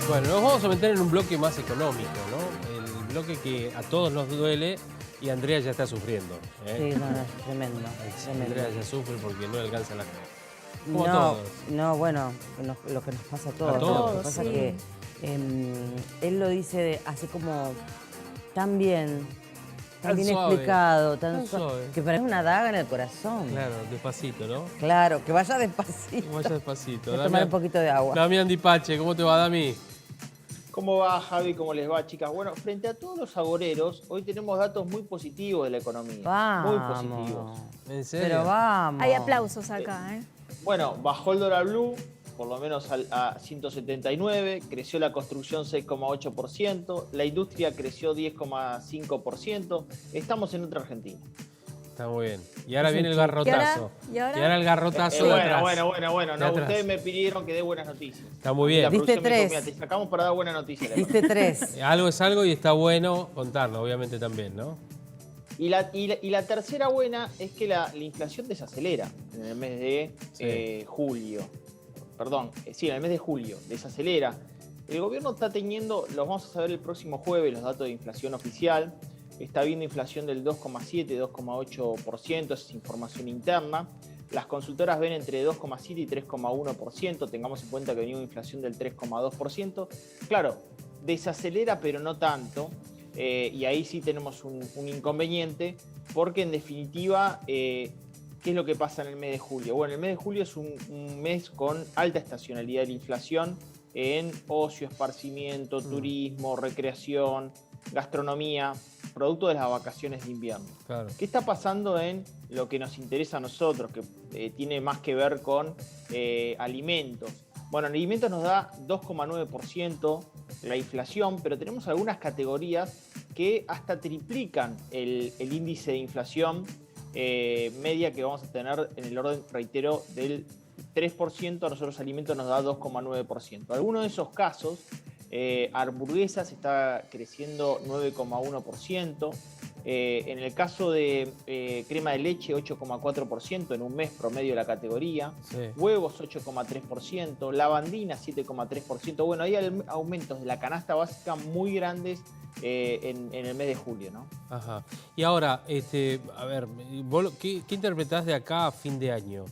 Bueno, nos vamos a meter en un bloque más económico, ¿no? El bloque que a todos nos duele y Andrea ya está sufriendo. Sí, no, es tremendo, tremendo. Andrea ya sufre porque no le alcanza la... Como a No, todos. no, bueno, lo que nos pasa a todos. A todos, Lo que pasa sí. es que él lo dice así como tan bien, tan Tan bien suave, explicado, tan suave. que parece una daga en el corazón. Claro, despacito, ¿no? Claro, que vaya despacito. Vaya despacito. Voy a tomar un poquito de agua. Damián Dipache, ¿cómo te va, Dami? ¿Cómo va, Javi? ¿Cómo les va, chicas? Bueno, frente a todos los agoreros, hoy tenemos datos muy positivos de la economía. Muy positivos. Vamos. ¿En serio? Pero vamos. Hay aplausos acá, ¿eh? Bueno, bajó el dólar blue, por lo menos a 179, creció la construcción 6,8%, la industria creció 10,5%. Estamos en otra Argentina. Está muy bien. Y ahora viene el garrotazo. ¿Y ahora? el garrotazo de atrás. Bueno. De No, atrás. ustedes me pidieron que dé buenas noticias. Está muy bien. La Diste producción me dijo, 3. "Mira, te sacamos para dar buenas noticias". Diste 3. Algo es algo y está bueno contarlo, obviamente también, ¿no? Y la tercera buena es que la inflación desacelera en el mes de julio. Perdón, sí, en el mes de julio desacelera. El gobierno está teniendo, los vamos a saber el próximo jueves, los datos de inflación oficial. Está habiendo inflación del 2,7, 2,8%, esa es información interna. Las consultoras ven entre 2,7 y 3,1%. Tengamos en cuenta que venía una inflación del 3,2%. Claro, desacelera, pero no tanto. Y ahí sí tenemos un inconveniente, porque en definitiva, ¿qué es lo que pasa en el mes de julio? Bueno, el mes de julio es un mes con alta estacionalidad de la inflación en ocio, esparcimiento, turismo, recreación, gastronomía, producto de las vacaciones de invierno. Claro. ¿Qué está pasando en lo que nos interesa a nosotros, que tiene más que ver con alimentos? Bueno, en alimentos nos da 2,9% la inflación, pero tenemos algunas categorías que hasta triplican el índice de inflación media que vamos a tener en el orden, reitero, del 3%. A nosotros alimentos nos da 2,9%. Algunos de esos casos, hamburguesas está creciendo 9,1%. En el caso de crema de leche, 8,4% en un mes promedio de la categoría. Sí. Huevos, 8,3%. Lavandina, 7,3%. Bueno, hay aumentos de la canasta básica muy grandes en el mes de julio, ¿no? Ajá. Y ahora, a ver, vos, ¿qué interpretás de acá a fin de año?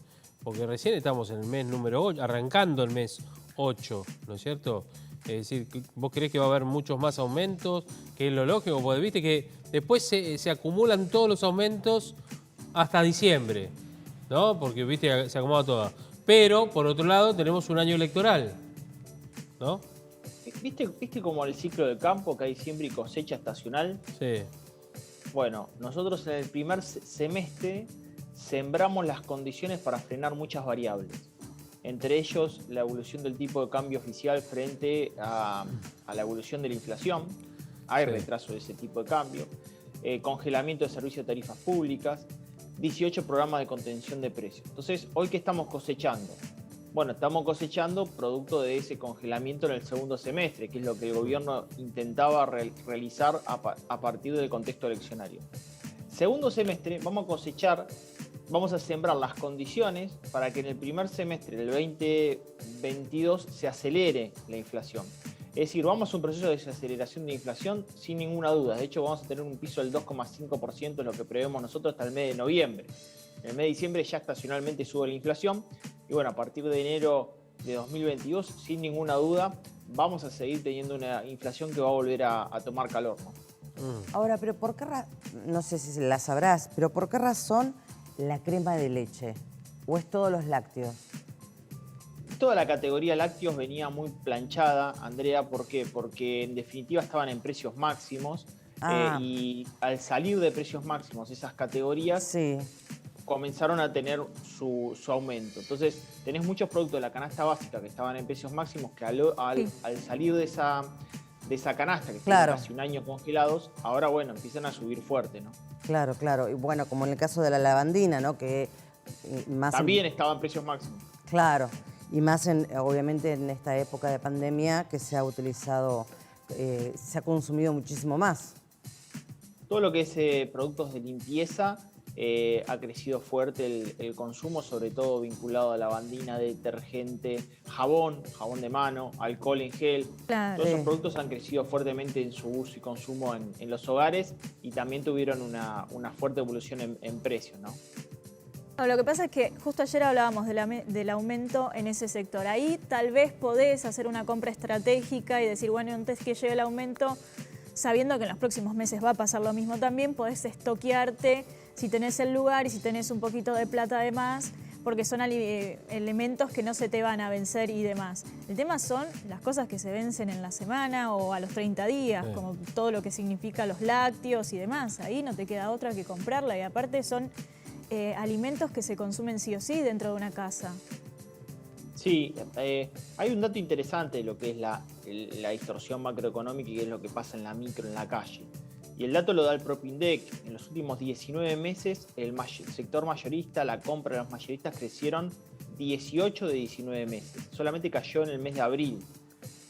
Porque recién estamos en el mes número 8, arrancando el mes 8, ¿no es cierto? Es decir, ¿vos creés que va a haber muchos más aumentos? Que es lo lógico, porque viste que después se acumulan todos los aumentos hasta diciembre, ¿no? Porque, viste, se acomoda todo. Pero, por otro lado, tenemos un año electoral, ¿no? ¿Viste como el ciclo de campo, que hay siembra y cosecha estacional? Sí. Bueno, nosotros en el primer semestre sembramos las condiciones para frenar muchas variables. Entre ellos, la evolución del tipo de cambio oficial frente a la evolución de la inflación. Hay retraso de ese tipo de cambio. Congelamiento de servicios de tarifas públicas. 18 programas de contención de precios. Entonces, ¿hoy qué estamos cosechando? Bueno, estamos cosechando producto de ese congelamiento en el segundo semestre, que es lo que el gobierno intentaba realizar a partir del contexto eleccionario. Segundo semestre vamos a cosechar, vamos a sembrar las condiciones para que en el primer semestre del 2022 se acelere la inflación. Es decir, vamos a un proceso de desaceleración de inflación sin ninguna duda. De hecho, vamos a tener un piso del 2,5%, lo que prevemos nosotros, hasta el mes de noviembre. En el mes de diciembre ya estacionalmente sube la inflación. Y bueno, a partir de enero de 2022, sin ninguna duda, vamos a seguir teniendo una inflación que va a volver a tomar calor, ¿no? Ahora, pero ¿por qué no sé si la sabrás, pero ¿por qué razón la crema de leche? ¿O es todos los lácteos? Toda la categoría lácteos venía muy planchada, Andrea. ¿Por qué? Porque en definitiva estaban en precios máximos y al salir de precios máximos esas categorías comenzaron a tener su aumento. Entonces tenés muchos productos de la canasta básica que estaban en precios máximos que al salir de esa canasta, que estuvieron casi un año congelados, ahora bueno, empiezan a subir fuerte, ¿no? Claro, claro. Y bueno, como en el caso de la lavandina, ¿no? Que más también estaba en precios máximos. Claro. Y más, obviamente, en esta época de pandemia que se ha utilizado se ha consumido muchísimo más. Todo lo que es productos de limpieza ha crecido fuerte el consumo, sobre todo vinculado a lavandina, detergente, jabón de mano, alcohol en gel. Claro. Todos esos productos han crecido fuertemente en su uso y consumo en los hogares y también tuvieron una fuerte evolución en precios, ¿no? No, lo que pasa es que justo ayer hablábamos del aumento en ese sector. Ahí tal vez podés hacer una compra estratégica y decir, bueno, antes que llegue el aumento, sabiendo que en los próximos meses va a pasar lo mismo también, podés estoquearte si tenés el lugar y si tenés un poquito de plata de más, porque son elementos que no se te van a vencer y demás. El tema son las cosas que se vencen en la semana o a los 30 días, como todo lo que significa los lácteos y demás. Ahí no te queda otra que comprarla y aparte son alimentos que se consumen sí o sí dentro de una casa. Sí, hay un dato interesante de lo que es la distorsión macroeconómica y qué es lo que pasa en la micro, en la calle. Y el dato lo da el propio INDEC. En los últimos 19 meses, el sector mayorista, la compra de los mayoristas crecieron 18 de 19 meses. Solamente cayó en el mes de abril.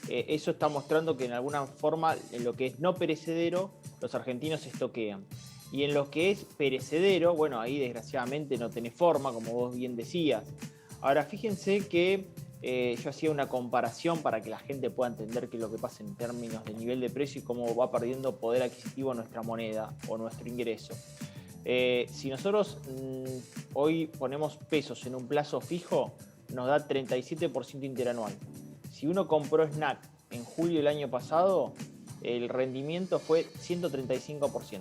Eso está mostrando que en alguna forma, en lo que es no perecedero, los argentinos se estoquean. Y en lo que es perecedero, bueno, ahí desgraciadamente no tiene forma, como vos bien decías. Ahora, fíjense que yo hacía una comparación para que la gente pueda entender qué es lo que pasa en términos de nivel de precio y cómo va perdiendo poder adquisitivo nuestra moneda o nuestro ingreso. Si nosotros hoy ponemos pesos en un plazo fijo, nos da 37% interanual. Si uno compró snack en julio del año pasado, el rendimiento fue 135%.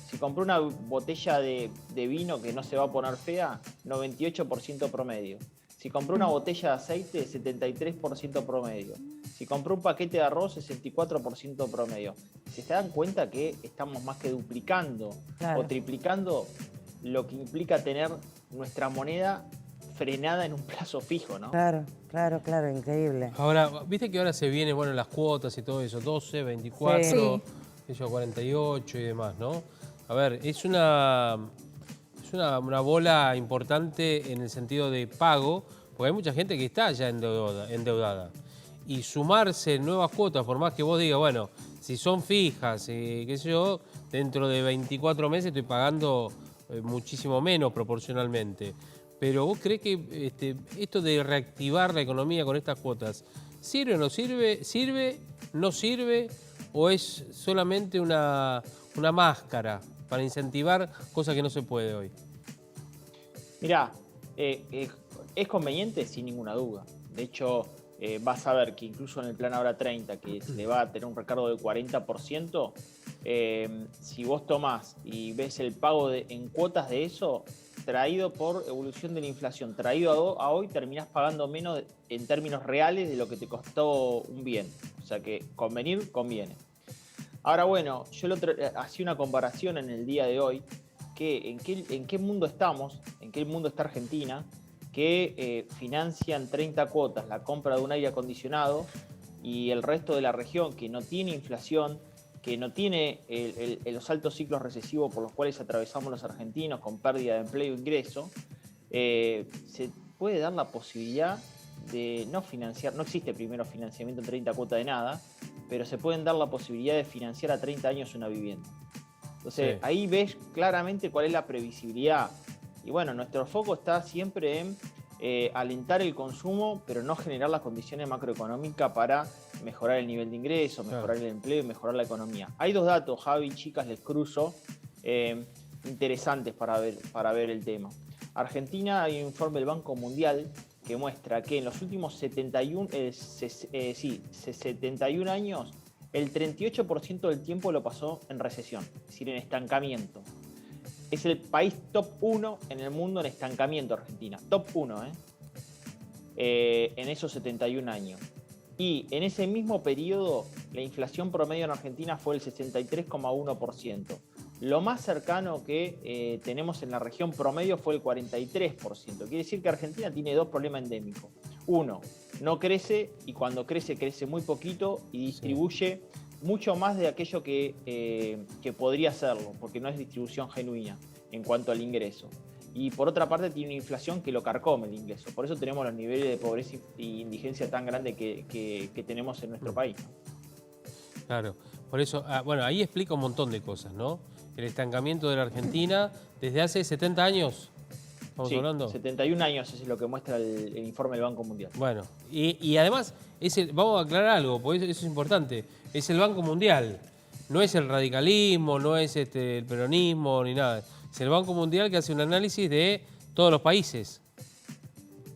Si compró una botella de vino que no se va a poner fea, 98% promedio. Si compró una botella de aceite, 73% promedio. Si compró un paquete de arroz, 64% promedio. ¿Se dan cuenta que estamos más que duplicando o triplicando lo que implica tener nuestra moneda frenada en un plazo fijo, ¿no? Claro, increíble. Ahora, viste que ahora se vienen, bueno, las cuotas y todo eso, 12, 24, eso 48 y demás, ¿no? A ver, es una bola importante en el sentido de pago, porque hay mucha gente que está ya endeudada. Y sumarse nuevas cuotas, por más que vos digas, bueno, si son fijas, qué sé yo, dentro de 24 meses estoy pagando muchísimo menos proporcionalmente. Pero ¿vos creés que esto de reactivar la economía con estas cuotas, sirve o no sirve? ¿Sirve? ¿No sirve? ¿O es solamente una máscara para incentivar cosas que no se puede hoy? Mirá, es conveniente sin ninguna duda. De hecho, vas a ver que incluso en el plan Ahora 30, que se le va a tener un recargo del 40%, si vos tomás y ves el pago en cuotas de eso, traído por evolución de la inflación, traído a hoy, terminás pagando menos en términos reales de lo que te costó un bien. O sea que convenir, conviene. Ahora bueno, yo hacía una comparación en el día de hoy, que en qué mundo estamos, en qué mundo está Argentina, que financian 30 cuotas la compra de un aire acondicionado y el resto de la región que no tiene inflación, que no tiene los altos ciclos recesivos por los cuales atravesamos los argentinos con pérdida de empleo e ingreso, se puede dar la posibilidad de no financiar, no existe primero financiamiento en 30 cuotas de nada, pero se pueden dar la posibilidad de financiar a 30 años una vivienda. Entonces, ahí ves claramente cuál es la previsibilidad. Y bueno, nuestro foco está siempre en alentar el consumo, pero no generar las condiciones macroeconómicas para mejorar el nivel de ingreso, mejorar el empleo y mejorar la economía. Hay dos datos, Javi, chicas, les cruzo, interesantes para ver el tema. Argentina, hay un informe del Banco Mundial que muestra que en los últimos 71 años, el 38% del tiempo lo pasó en recesión, es decir, en estancamiento. Es el país top 1 en el mundo en estancamiento, Argentina. Top 1, en esos 71 años. Y en ese mismo periodo, la inflación promedio en Argentina fue el 63,1%. Lo más cercano que tenemos en la región promedio fue el 43%. Quiere decir que Argentina tiene dos problemas endémicos. Uno, no crece y cuando crece, crece muy poquito y distribuye mucho más de aquello que podría hacerlo, porque no es distribución genuina en cuanto al ingreso. Y por otra parte tiene una inflación que lo carcome el ingreso. Por eso tenemos los niveles de pobreza y indigencia tan grandes que tenemos en nuestro país. Claro, por eso, bueno, ahí explica un montón de cosas, ¿no? El estancamiento de la Argentina desde hace 70 años, ¿estamos Sí, hablando? 71 años es lo que muestra el informe del Banco Mundial. Bueno, y además, vamos a aclarar algo, porque eso es importante, es el Banco Mundial, no es el radicalismo, no es el peronismo, ni nada. Es el Banco Mundial que hace un análisis de todos los países.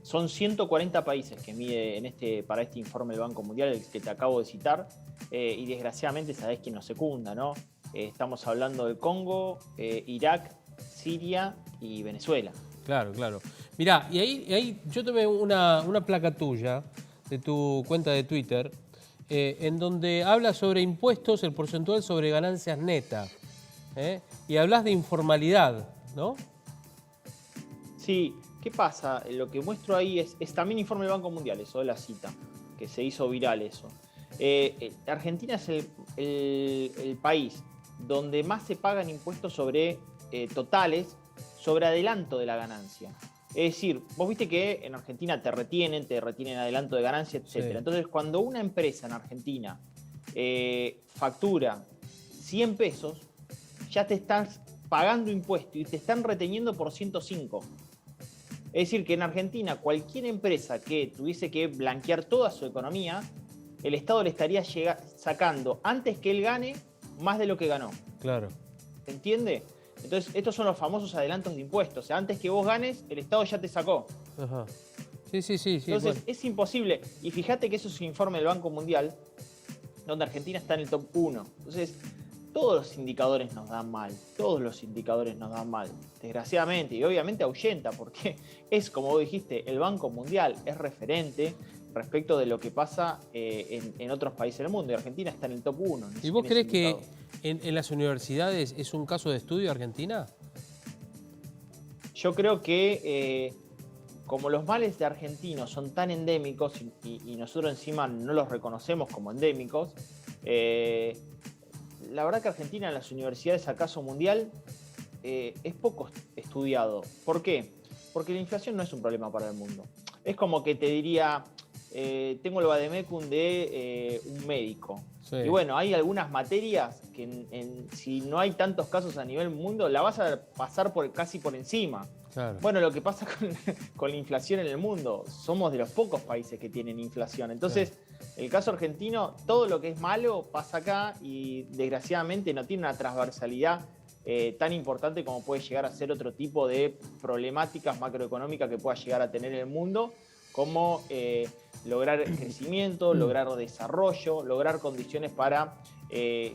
Son 140 países que mide para este informe del Banco Mundial, el que te acabo de citar, y desgraciadamente sabés quién nos secunda, ¿no? Estamos hablando de Congo, Irak, Siria y Venezuela. Claro, claro. Mirá, y ahí yo tomé una placa tuya de tu cuenta de Twitter, en donde habla sobre impuestos, el porcentual sobre ganancias netas, y hablas de informalidad, ¿no? Sí, ¿qué pasa? Lo que muestro ahí es también informe del Banco Mundial, eso de la cita, que se hizo viral eso. Argentina es el país donde más se pagan impuestos sobre totales, sobre adelanto de la ganancia. Es decir, vos viste que en Argentina te retienen adelanto de ganancia, etc. Sí. Entonces, cuando una empresa en Argentina factura 100 pesos, ya te estás pagando impuestos y te están reteniendo por 105. Es decir, que en Argentina cualquier empresa que tuviese que blanquear toda su economía, el Estado le estaría sacando, antes que él gane, más de lo que ganó. Claro. ¿Se entiende? Entonces, estos son los famosos adelantos de impuestos. O sea, antes que vos ganes, el Estado ya te sacó. Ajá. Sí. Entonces, bueno, es imposible. Y fíjate que eso es un informe del Banco Mundial, donde Argentina está en el top 1. Entonces, todos los indicadores nos dan mal. Todos los indicadores nos dan mal. Desgraciadamente. Y obviamente ahuyenta, porque es, como vos dijiste, el Banco Mundial es referente respecto de lo que pasa en otros países del mundo. Y Argentina está en el top 1. ¿Y vos crees que en las universidades es un caso de estudio Argentina? Yo creo que como los males de argentinos son tan endémicos y nosotros encima no los reconocemos como endémicos, la verdad que Argentina en las universidades a caso mundial es poco estudiado. ¿Por qué? Porque la inflación no es un problema para el mundo. Es como que te diría, tengo el vademecum de un médico. Sí. Y bueno, hay algunas materias que si no hay tantos casos a nivel mundo, la vas a pasar casi por encima. Claro. Bueno, lo que pasa con la inflación en el mundo, somos de los pocos países que tienen inflación. Entonces, el caso argentino, todo lo que es malo pasa acá y desgraciadamente no tiene una transversalidad tan importante como puede llegar a ser otro tipo de problemáticas macroeconómicas que pueda llegar a tener el mundo, como lograr crecimiento, lograr desarrollo, lograr condiciones para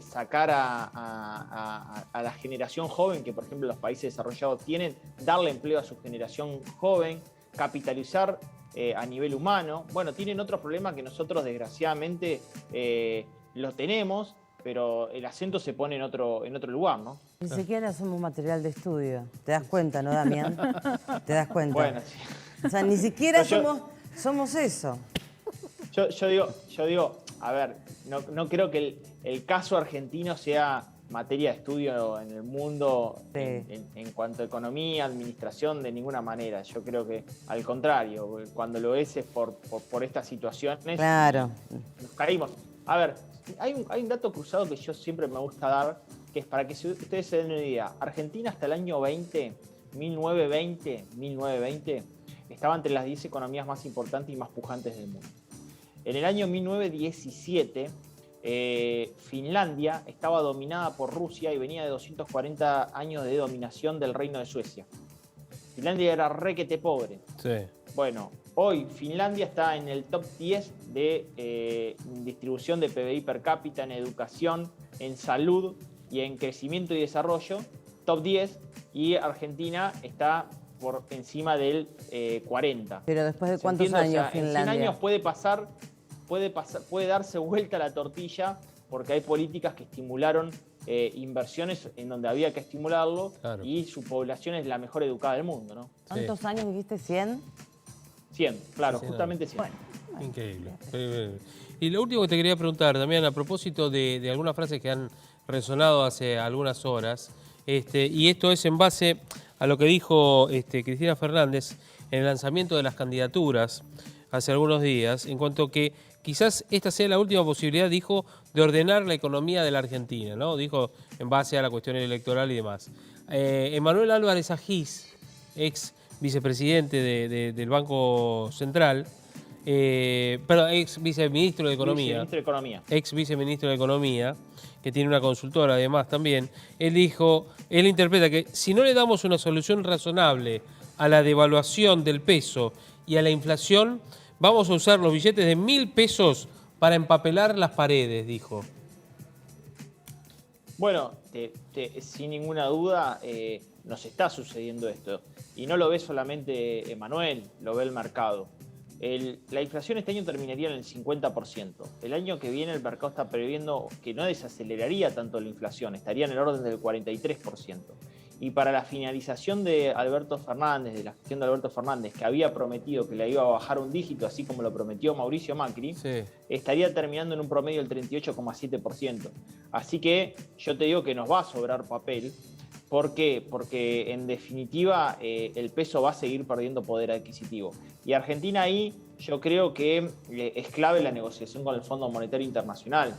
sacar a la generación joven, que por ejemplo los países desarrollados tienen, darle empleo a su generación joven, capitalizar a nivel humano. Bueno, tienen otros problemas que nosotros desgraciadamente lo tenemos, pero el acento se pone en otro lugar, ¿no? Ni siquiera somos material de estudio. ¿Te das cuenta, no, Damián? ¿Te das cuenta? Bueno, sí. O sea, ni siquiera somos eso. Yo digo, a ver, no creo que el caso argentino sea materia de estudio en el mundo en cuanto a economía, administración, de ninguna manera. Yo creo que al contrario, cuando lo es por estas situaciones, claro, nos caímos. A ver, hay un dato cruzado que yo siempre me gusta dar, que es para que ustedes se den una idea. Argentina hasta el año 1920, estaba entre las 10 economías más importantes y más pujantes del mundo. En el año 1917, Finlandia estaba dominada por Rusia y venía de 240 años de dominación del Reino de Suecia. Finlandia era requete pobre. Sí. Bueno, hoy Finlandia está en el top 10 de distribución de PBI per cápita, en educación, en salud y en crecimiento y desarrollo. Top 10, y Argentina está por encima del 40. Pero después de cuántos años, o sea, Finlandia. En 100 años puede darse vuelta la tortilla, porque hay políticas que estimularon inversiones en donde había que estimularlo, claro, y su población es la mejor educada del mundo, ¿no? ¿Cuántos años dijiste? ¿100? 100, claro, sí, justamente 100. Bueno. Increíble. Y lo último que te quería preguntar, también a propósito de algunas frases que han resonado hace algunas horas, y esto es en base a lo que dijo Cristina Fernández en el lanzamiento de las candidaturas hace algunos días, en cuanto que quizás esta sea la última posibilidad, dijo, de ordenar la economía de la Argentina, ¿no? Dijo en base a la cuestión electoral y demás. Emanuel Álvarez Agis, ex vicepresidente del Banco Central, perdón, ex viceministro de Economía. Viceministro de Economía. Ex viceministro de Economía, que tiene una consultora además también, él interpreta que si no le damos una solución razonable a la devaluación del peso y a la inflación, vamos a usar los billetes de 1.000 pesos para empapelar las paredes, dijo. Bueno, sin ninguna duda nos está sucediendo esto. Y no lo ve solamente Emanuel, lo ve el mercado. La inflación este año terminaría en el 50%. El año que viene el mercado está previendo que no desaceleraría tanto la inflación, estaría en el orden del 43%. Y para la finalización de Alberto Fernández, de la gestión de Alberto Fernández, que había prometido que le iba a bajar un dígito, así como lo prometió Mauricio Macri, Sí. estaría terminando en un promedio del 38,7%. Así que yo te digo que nos va a sobrar papel. ¿Por qué? Porque en definitiva el peso va a seguir perdiendo poder adquisitivo. Y Argentina ahí yo creo que es clave la negociación con el Fondo Monetario Internacional.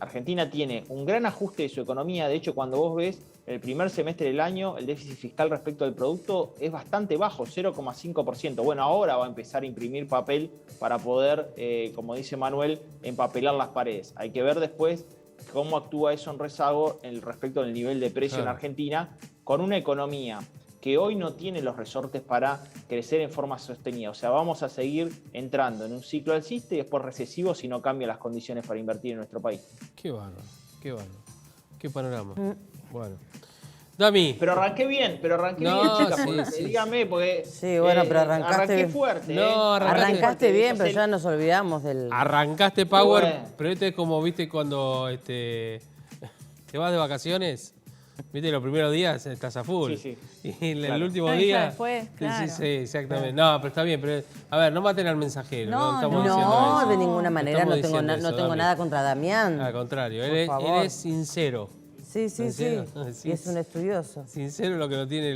Argentina tiene un gran ajuste de su economía. De hecho, cuando vos ves el primer semestre del año, el déficit fiscal respecto al producto es bastante bajo, 0,5%. Bueno, ahora va a empezar a imprimir papel para poder, como dice Manuel, empapelar las paredes. Hay que ver después cómo actúa eso en rezago respecto al nivel de precio en Argentina, con una economía que hoy no tiene los resortes para crecer en forma sostenida. O sea, vamos a seguir entrando en un ciclo alcista y después recesivo si no cambian las condiciones para invertir en nuestro país. Qué bárbaro, qué panorama. Bueno. Dami. Pero arranqué bien, chicas, sí, porque, sí. dígame, porque Sí, bueno, pero arranqué fuerte. No, Arrancaste bien, pero ya nos olvidamos del... Arrancaste Power, Bueno. pero este es como, viste, cuando te vas de vacaciones, viste, los primeros días estás a full. Sí. Y el Claro. último Ah, y ya día... después, claro. Sí, exactamente. No, pero está bien, pero a ver, no maten al mensajero. No, estamos diciendo No, eso. de ninguna manera, Estamos no tengo, diciendo eso, no tengo Dami. nada contra Damián. Al contrario, Por él es favor. sincero. Sí, sí, sí. ¿Sincero? Y es un estudioso. Sincero lo que no tiene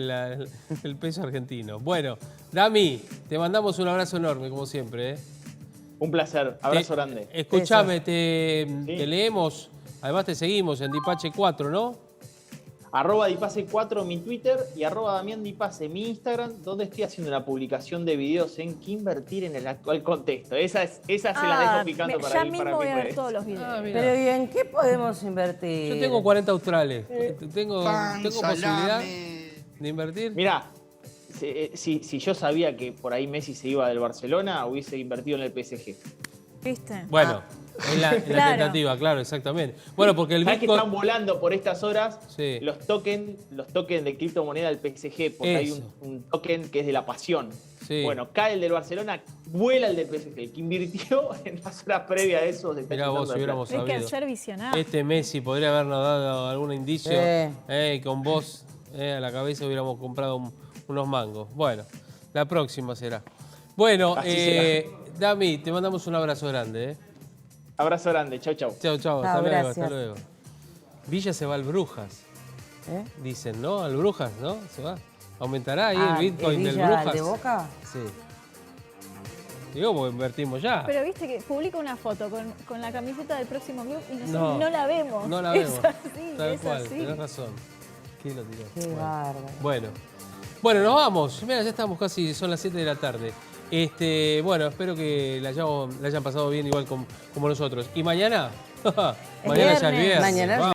el peso argentino. Bueno, Dami, te mandamos un abrazo enorme, como siempre. Un placer, abrazo grande. Escuchame, te leemos, además te seguimos en Dipache 4, ¿no? @Dipase4 mi Twitter y @DamianDipase mi Instagram, donde estoy haciendo una publicación de videos en qué invertir en el actual contexto. Esa se la dejo picando ya para mismo mis voy a ver redes. todos los videos. Mira. Pero ¿y en qué podemos invertir? Yo tengo 40 australes. ¿Tengo Pan, posibilidad salame. de invertir? Mirá, si yo sabía que por ahí Messi se iba del Barcelona, hubiese invertido en el PSG. ¿Viste? Bueno, en la Claro. tentativa, claro, exactamente. Bueno, porque el ¿Sabés que Bitcoin... están volando por estas horas Sí. los tokens de criptomoneda del PSG? Porque hay Eso. un token que es de la pasión. Sí. Bueno, cae el del Barcelona, vuela el del PSG. El que invirtió en las horas previas de eso. Mirá vos, si hubiéramos Hay que sabido. ser visionario. Este Messi podría habernos dado algún indicio. Sí. Con vos a la cabeza hubiéramos comprado unos mangos. Bueno, la próxima será. Bueno, Así será. Dami, te mandamos un abrazo grande. Abrazo grande, chau, chau. Chau, Chau, hasta luego, gracias. hasta luego. Villa se va al Brujas, ¿Eh? dicen, ¿no? Al Brujas, ¿no? Se va. ¿Aumentará ahí Ah, el Bitcoin del Villa Brujas? de Boca? Sí. Digo, porque invertimos ya. Pero viste que publica una foto con la camiseta del próximo club y nosotros No. no la vemos. No la vemos. Es así, Tal es cual, así. tenés razón. ¿Quién lo tiró? Qué bárbaro. Bueno, nos vamos. Mira, ya estamos casi, son las 7 de la tarde. Bueno, espero que la hayan pasado bien igual como nosotros. Y mañana, mañana ya es viernes. viernes. Mañana es Vamos.